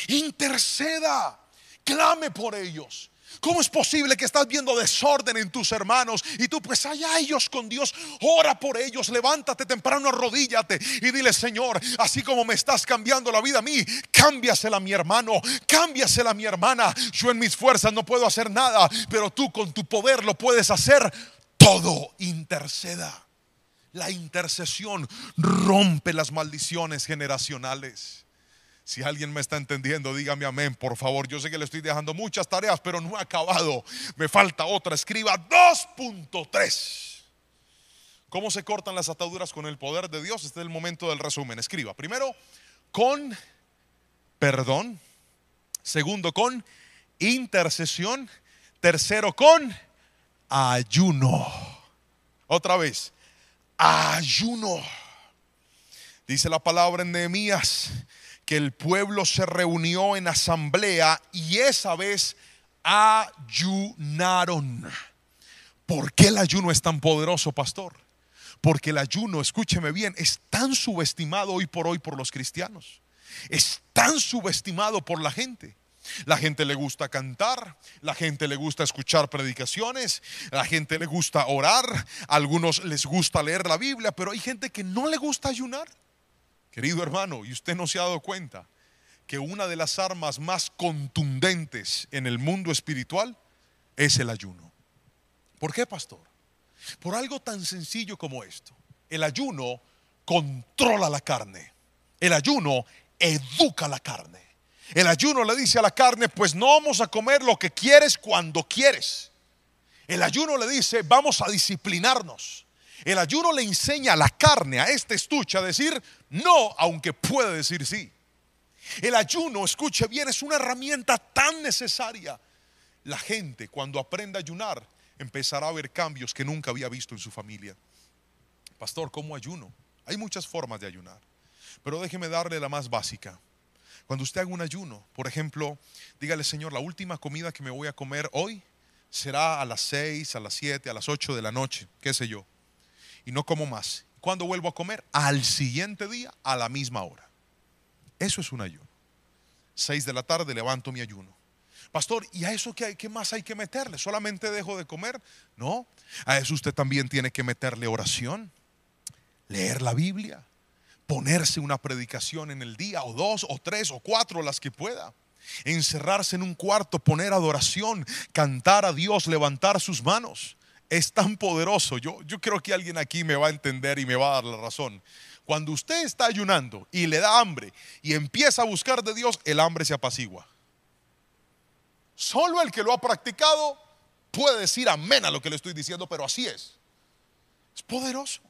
interceda, clame por ellos. ¿Cómo es posible que estás viendo desorden en tus hermanos y tú pues allá ellos con Dios? Ora por ellos, levántate temprano, arrodíllate y dile: Señor, así como me estás cambiando la vida a mí, cámbiasela a mi hermano, cámbiasela a mi hermana. Yo en mis fuerzas no puedo hacer nada, pero tú con tu poder lo puedes hacer todo. Interceda. La intercesión rompe las maldiciones generacionales. Si alguien me está entendiendo, dígame amén, por favor. Yo sé que le estoy dejando muchas tareas, pero no he acabado. Me falta otra. Escriba 2.3. ¿Cómo se cortan las ataduras con el poder de Dios? Este es el momento del resumen. Escriba: primero, con perdón. Segundo, con intercesión. Tercero, con ayuno. Otra vez, ayuno. Dice la palabra en Nehemías que el pueblo se reunió en asamblea y esa vez ayunaron. ¿Por qué el ayuno es tan poderoso, pastor? Porque el ayuno, escúcheme bien, es tan subestimado hoy por los cristianos. Es tan subestimado por la gente. La gente le gusta cantar, la gente le gusta escuchar predicaciones, la gente le gusta orar, a algunos les gusta leer la Biblia, pero hay gente que no le gusta ayunar. Querido hermano, ¿y usted no se ha dado cuenta que una de las armas más contundentes en el mundo espiritual es el ayuno? ¿Por qué, pastor? Por algo tan sencillo como esto. El ayuno controla la carne. El ayuno educa la carne. El ayuno le dice a la carne: pues no vamos a comer lo que quieres cuando quieres. El ayuno le dice: vamos a disciplinarnos. El ayuno le enseña a la carne, a este estuche, a decir no, aunque puede decir sí. El ayuno, escuche bien, es una herramienta tan necesaria. La gente, cuando aprenda a ayunar, empezará a ver cambios que nunca había visto en su familia. Pastor, ¿cómo ayuno? Hay muchas formas de ayunar, pero déjeme darle la más básica. Cuando usted haga un ayuno, por ejemplo, dígale: Señor, la última comida que me voy a comer hoy será a las 6, a las 7, a las 8 de la noche, qué sé yo. Y no como más. ¿Cuándo vuelvo a comer? Al siguiente día, a la misma hora. Eso es un ayuno. 6 de la tarde levanto mi ayuno. Pastor, ¿y a eso qué más hay que meterle? ¿Solamente dejo de comer? No, a eso usted también tiene que meterle oración, leer la Biblia, ponerse una predicación en el día, o 2, o 3, o 4, las que pueda. Encerrarse en un cuarto, poner adoración, cantar a Dios, levantar sus manos. Es tan poderoso. Yo creo que alguien aquí me va a entender y me va a dar la razón. Cuando usted está ayunando y le da hambre y empieza a buscar de Dios, el hambre se apacigua. Solo el que lo ha practicado puede decir amén a lo que le estoy diciendo, pero así es. Es poderoso.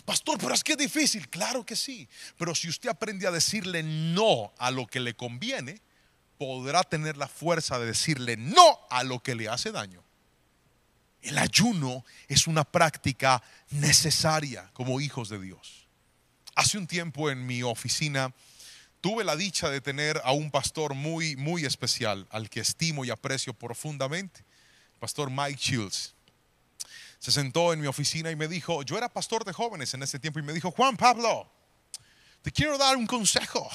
Pastor, pero es que es difícil. Claro que sí, pero si usted aprende a decirle no a lo que le conviene, podrá tener la fuerza de decirle no a lo que le hace daño. El ayuno es una práctica necesaria como hijos de Dios. Hace un tiempo en mi oficina tuve la dicha de tener a un pastor muy, muy especial, al que estimo y aprecio profundamente, el pastor Mike Shields. Se sentó en mi oficina y me dijo, yo era pastor de jóvenes en ese tiempo, y me dijo: Juan Pablo, te quiero dar un consejo.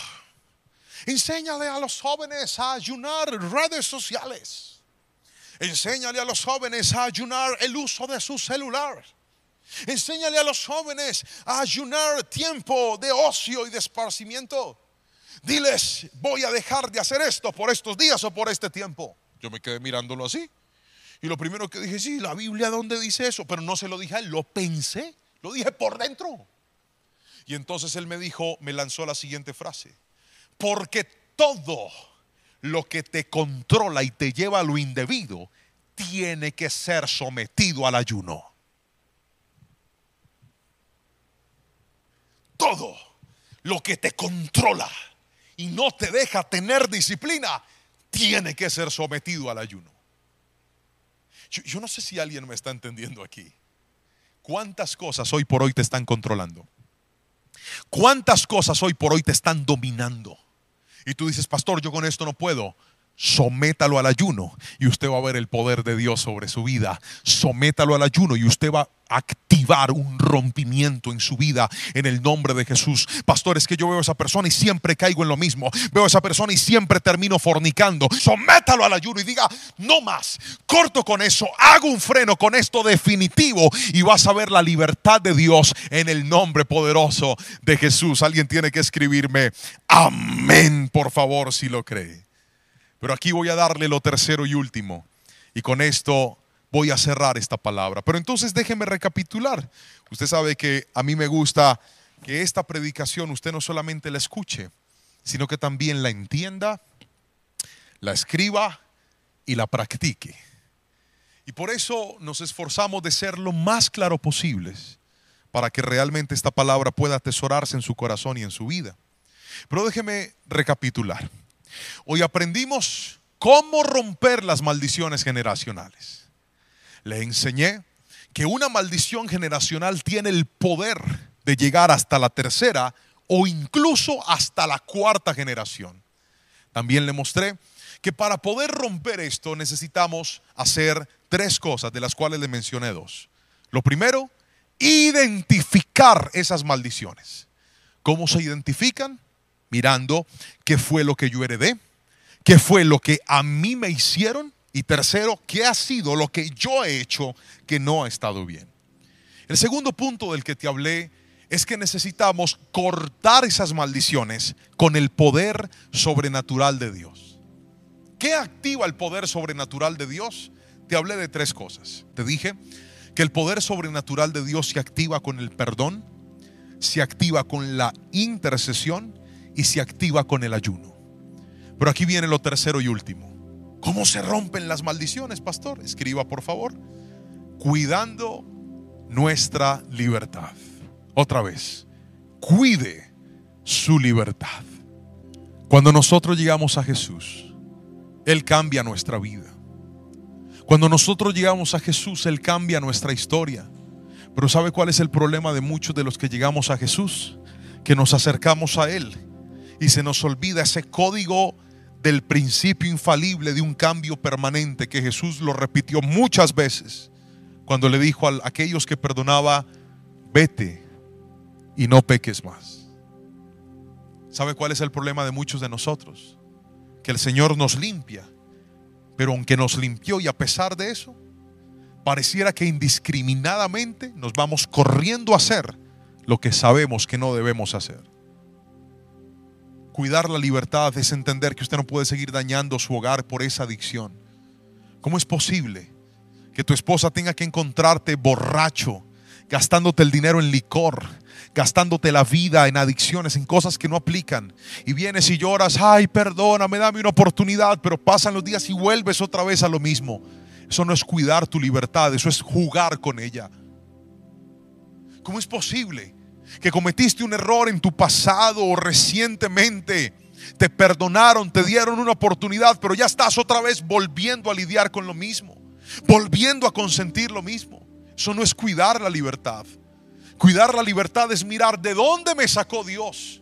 Enséñale a los jóvenes a ayunar redes sociales. Enséñale a los jóvenes a ayunar el uso de su celular. Enséñale a los jóvenes a ayunar tiempo de ocio y de esparcimiento. Diles, voy a dejar de hacer esto por estos días o por este tiempo. Yo me quedé mirándolo así. Y lo primero que dije, sí, la Biblia ¿dónde dice eso? Pero no se lo dije a él, lo pensé, lo dije por dentro. Y entonces él me dijo, me lanzó la siguiente frase: porque todo lo que te controla y te lleva a lo indebido tiene que ser sometido al ayuno. Todo lo que te controla y no te deja tener disciplina tiene que ser sometido al ayuno. Yo no sé si alguien me está entendiendo aquí. ¿Cuántas cosas hoy por hoy te están controlando? ¿Cuántas cosas hoy por hoy te están dominando? Y tú dices, pastor, yo con esto no puedo. Sométalo al ayuno y usted va a ver el poder de Dios sobre su vida. Sométalo al ayuno y usted va a activar un rompimiento en su vida en el nombre de Jesús. Pastor, es que yo veo a esa persona y siempre caigo en lo mismo. Veo a esa persona y siempre termino fornicando. Sométalo al ayuno y diga, no más, corto con eso, hago un freno con esto definitivo y vas a ver la libertad de Dios en el nombre poderoso de Jesús. Alguien tiene que escribirme amén, por favor, si lo cree. Pero aquí voy a darle lo tercero y último, y con esto voy a cerrar esta palabra. Pero entonces déjeme recapitular. Usted sabe que a mí me gusta que esta predicación usted no solamente la escuche, sino que también la entienda, la escriba y la practique. Y por eso nos esforzamos de ser lo más claro posibles, para que realmente esta palabra pueda atesorarse en su corazón y en su vida. Pero déjeme recapitular. Hoy aprendimos cómo romper las maldiciones generacionales. Le enseñé que una maldición generacional tiene el poder de llegar hasta la tercera o incluso hasta la cuarta generación. También le mostré que para poder romper esto necesitamos hacer tres cosas, de las cuales le mencioné dos. Lo primero, identificar esas maldiciones. ¿Cómo se identifican? Mirando qué fue lo que yo heredé, qué fue lo que a mí me hicieron, y tercero, qué ha sido lo que yo he hecho que no ha estado bien. El segundo punto del que te hablé es que necesitamos cortar esas maldiciones con el poder sobrenatural de Dios. ¿Qué activa el poder sobrenatural de Dios? Te hablé de tres cosas. Te dije que el poder sobrenatural de Dios se activa con el perdón, se activa con la intercesión y se activa con el ayuno. Pero aquí viene lo tercero y último. ¿Cómo se rompen las maldiciones, pastor? Escriba, por favor. Cuidando nuestra libertad. Otra vez, cuide su libertad. Cuando nosotros llegamos a Jesús, Él cambia nuestra vida. Cuando nosotros llegamos a Jesús, Él cambia nuestra historia. Pero ¿sabe cuál es el problema de muchos de los que llegamos a Jesús? Que nos acercamos a Él y se nos olvida ese código del principio infalible de un cambio permanente que Jesús lo repitió muchas veces cuando le dijo a aquellos que perdonaba: vete y no peques más. ¿Sabe cuál es el problema de muchos de nosotros? Que el Señor nos limpia, pero aunque nos limpió y a pesar de eso, pareciera que indiscriminadamente nos vamos corriendo a hacer lo que sabemos que no debemos hacer. Cuidar la libertad es entender que usted no puede seguir dañando su hogar por esa adicción. ¿Cómo es posible que tu esposa tenga que encontrarte borracho, gastándote el dinero en licor, gastándote la vida en adicciones, en cosas que no aplican? Y vienes y lloras: ay, perdóname, dame una oportunidad. Pero pasan los días y vuelves otra vez a lo mismo. Eso no es cuidar tu libertad, eso es jugar con ella. ¿Cómo es posible que cometiste un error en tu pasado o recientemente, te perdonaron, te dieron una oportunidad, pero ya estás otra vez volviendo a lidiar con lo mismo, volviendo a consentir lo mismo? Eso no es cuidar la libertad. Cuidar la libertad es mirar de dónde me sacó Dios,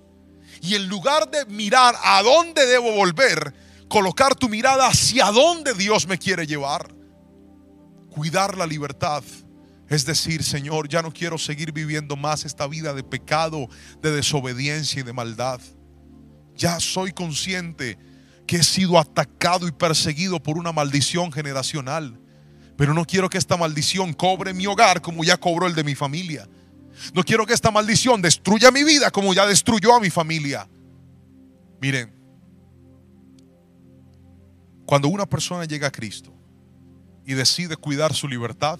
y en lugar de mirar a dónde debo volver, colocar tu mirada hacia dónde Dios me quiere llevar. Cuidar la libertad es decir: Señor, ya no quiero seguir viviendo más esta vida de pecado, de desobediencia y de maldad. Ya soy consciente que he sido atacado y perseguido por una maldición generacional, pero no quiero que esta maldición cobre mi hogar como ya cobró el de mi familia. No quiero que esta maldición destruya mi vida como ya destruyó a mi familia. Miren, cuando una persona llega a Cristo y decide cuidar su libertad,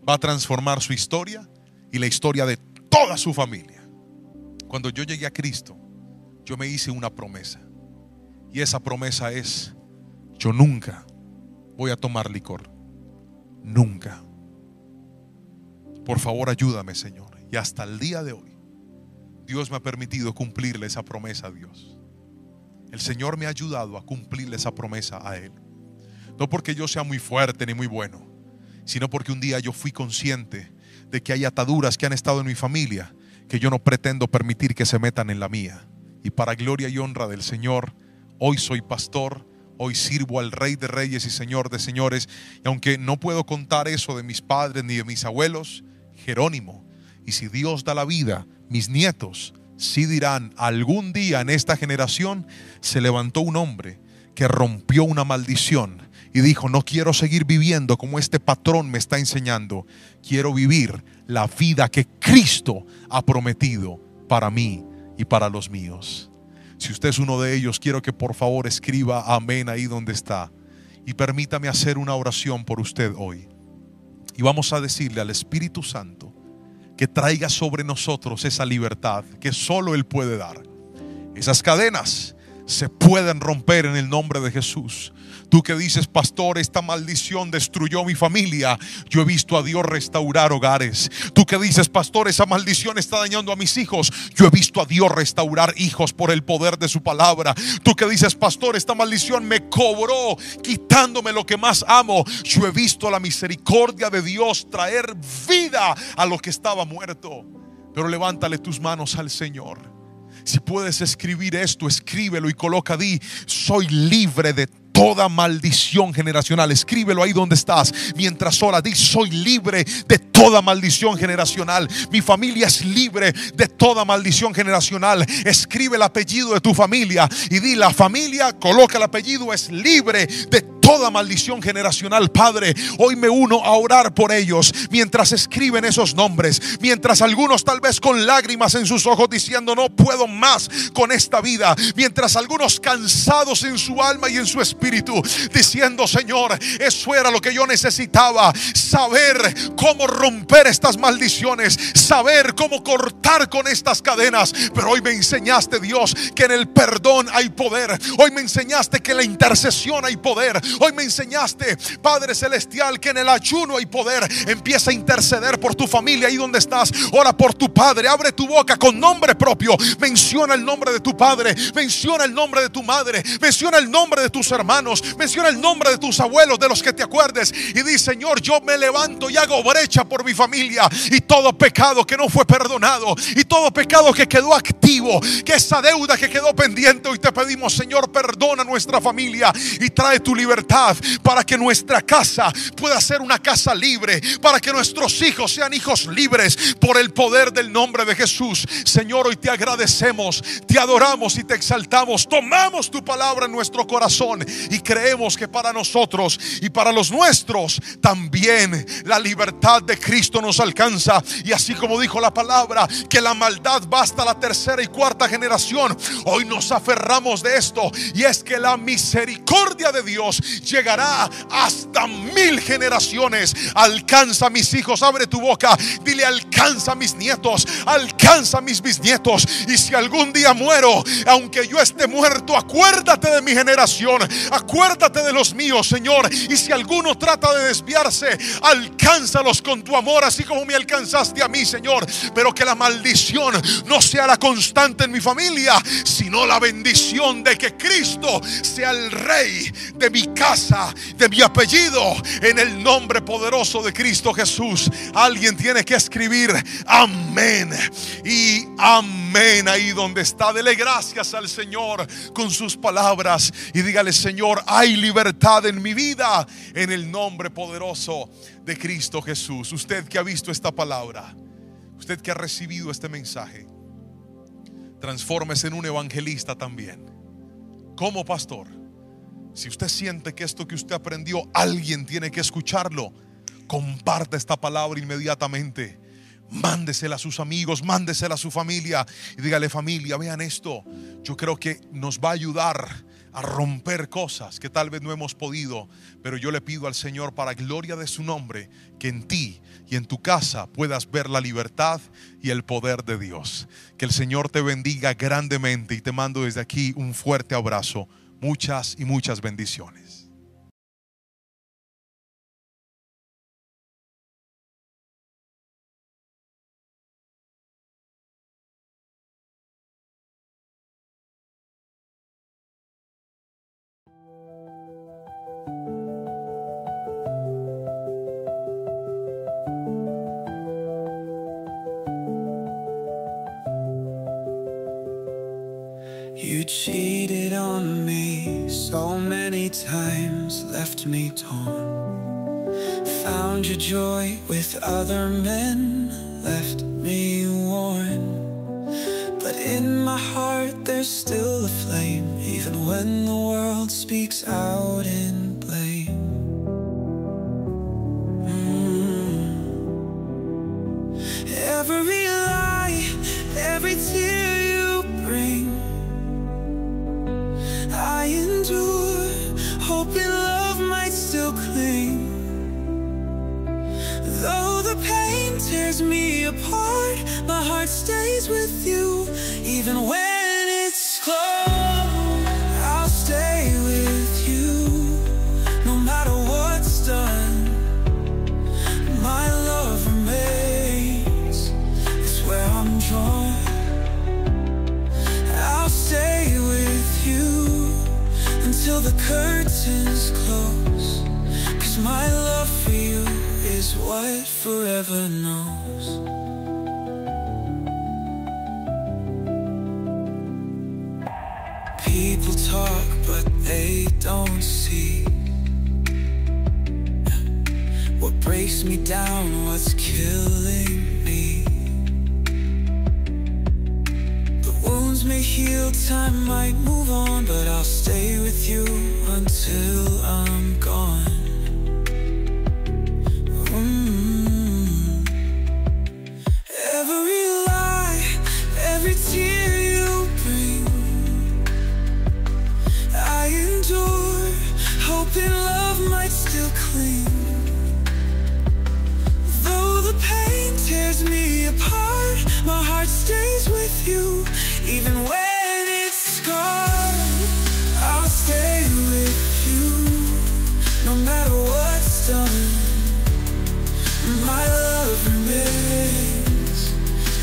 va a transformar su historia y la historia de toda su familia. Cuando yo llegué a Cristo, yo me hice una promesa, y esa promesa es: yo nunca voy a tomar licor. Nunca. Por favor, ayúdame, Señor. Y hasta el día de hoy, Dios me ha permitido cumplirle esa promesa a Dios. El Señor me ha ayudado a cumplirle esa promesa a Él. No porque yo sea muy fuerte ni muy bueno, sino porque un día yo fui consciente de que hay ataduras que han estado en mi familia que yo no pretendo permitir que se metan en la mía. Y para gloria y honra del Señor, hoy soy pastor, hoy sirvo al Rey de Reyes y Señor de Señores. Y aunque no puedo contar eso de mis padres ni de mis abuelos, Jerónimo, y si Dios da la vida, mis nietos sí dirán: algún día en esta generación se levantó un hombre que rompió una maldición y dijo: no quiero seguir viviendo como este patrón me está enseñando. Quiero vivir la vida que Cristo ha prometido para mí y para los míos. Si usted es uno de ellos, quiero que por favor escriba amén ahí donde está, y permítame hacer una oración por usted hoy. Y vamos a decirle al Espíritu Santo que traiga sobre nosotros esa libertad que solo Él puede dar. Esas cadenas se pueden romper en el nombre de Jesús. Tú que dices: pastor, esta maldición destruyó mi familia. Yo he visto a Dios restaurar hogares. Tú que dices: pastor, esa maldición está dañando a mis hijos. Yo he visto a Dios restaurar hijos por el poder de su palabra. Tú que dices: pastor, esta maldición me cobró quitándome lo que más amo. Yo he visto la misericordia de Dios traer vida a lo que estaba muerto. Pero levántale tus manos al Señor. Si puedes escribir esto, escríbelo y coloca: di, soy libre de toda maldición generacional. Escríbelo ahí donde estás mientras ora. Di: soy libre de toda maldición generacional. Mi familia es libre de toda maldición generacional. Escribe el apellido de tu familia y di: la familia, coloca el apellido, es libre de toda maldición generacional. Padre, hoy me uno a orar por ellos mientras escriben esos nombres, mientras algunos tal vez con lágrimas en sus ojos diciendo: no puedo más con esta vida, mientras algunos cansados en su alma y en su espíritu diciendo: Señor, eso era lo que yo necesitaba, saber cómo romper estas maldiciones, saber cómo cortar con estas cadenas. Pero hoy me enseñaste, Dios, que en el perdón hay poder. Hoy me enseñaste que en la intercesión hay poder. Hoy me enseñaste, Padre Celestial, que en el ayuno hay poder. Empieza a interceder por tu familia ahí donde estás. Ora por tu padre, abre tu boca con nombre propio. Menciona el nombre de tu padre, menciona el nombre de tu madre, menciona el nombre de tus hermanos, menciona el nombre de tus abuelos, de los que te acuerdes, y di: Señor, yo me levanto y hago brecha por mi familia. Y todo pecado que no fue perdonado, y todo pecado que quedó activo, que esa deuda que quedó pendiente, hoy te pedimos, Señor, perdona nuestra familia y trae tu libertad para que nuestra casa pueda ser una casa libre, para que nuestros hijos sean hijos libres por el poder del nombre de Jesús. Señor, hoy te agradecemos, te adoramos y te exaltamos. Tomamos tu palabra en nuestro corazón y creemos que para nosotros y para los nuestros también la libertad de Cristo nos alcanza. Y así como dijo la palabra que la maldad va hasta la tercera y cuarta generación, hoy nos aferramos de esto, y es que la misericordia de Dios llegará hasta 1000 generaciones. Alcanza a mis hijos, abre tu boca, dile: alcanza a mis nietos, alcanza a mis bisnietos. Y si algún día muero, aunque yo esté muerto, acuérdate de mi generación, acuérdate de los míos, Señor. Y si alguno trata de desviarse, alcánzalos con tu amor, así como me alcanzaste a mí, Señor. Pero que la maldición no sea la constante en mi familia, sino la bendición de que Cristo sea el Rey de mi casa, de mi apellido, en el nombre poderoso de Cristo Jesús. Alguien tiene que escribir amén y amén ahí donde está. Dele gracias al Señor con sus palabras y dígale: Señor, hay libertad en mi vida, en el nombre poderoso de Cristo Jesús. Usted que ha visto esta palabra, usted que ha recibido este mensaje, transfórmese en un evangelista también. Como pastor, si usted siente que esto que usted aprendió, alguien tiene que escucharlo, comparta esta palabra inmediatamente. Mándesela a sus amigos, mándesela a su familia y dígale: familia, vean esto. Yo creo que nos va a ayudar a romper cosas que tal vez no hemos podido, pero yo le pido al Señor, para gloria de su nombre, que en ti y en tu casa puedas ver la libertad y el poder de Dios. Que el Señor te bendiga grandemente y te mando desde aquí un fuerte abrazo. Muchas y muchas bendiciones. You cheated on me so many times, left me torn. Found your joy with other men, left me worn. But in my heart there's still a flame, even when the world speaks out in blame. Every lie, every tear you bring, I endure, hoping love might still cling. Though the pain tears me apart, my heart stays with you. Even when it's close, I'll stay with you. No matter what's done, my love remains. It's where I'm drawn. I'll stay with you until the curtains close, 'cause my love for you is what forever knows. People talk but they don't see what breaks me down, what's killing me. The wounds may heal, time might move on, but I'll stay with you until I'm gone. Every lie, every tear you bring, I endure, hoping love might still cling. Though the pain tears me apart, my heart stays with you. Even when it's scarred, I'll stay with you. No matter what's done, my love remains.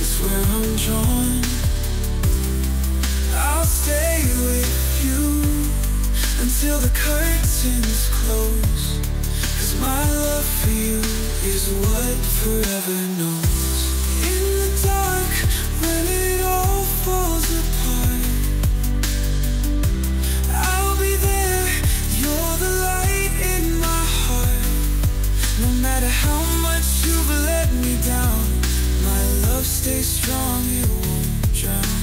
It's where I'm drawn. I'll stay with you until the curtains close, 'cause my love for you is what forever knows. In the dark, when it all falls apart, I'll be there. You're the light in my heart. No matter how much you've let me down, my love stays strong, it won't drown.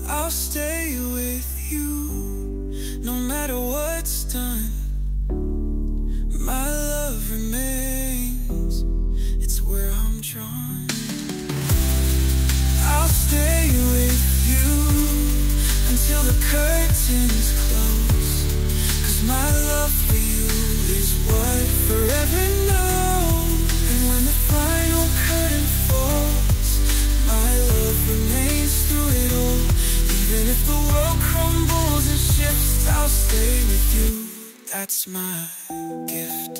I'll stay with you, no matter what's done. My love remains, it's where I'm drawn. I'll stay with you until the curtains close, 'cause my love for you is what forever knows. And when the final curtain falls, my love remains through it all. Even if the world crumbles and shifts, I'll stay with you. That's my gift.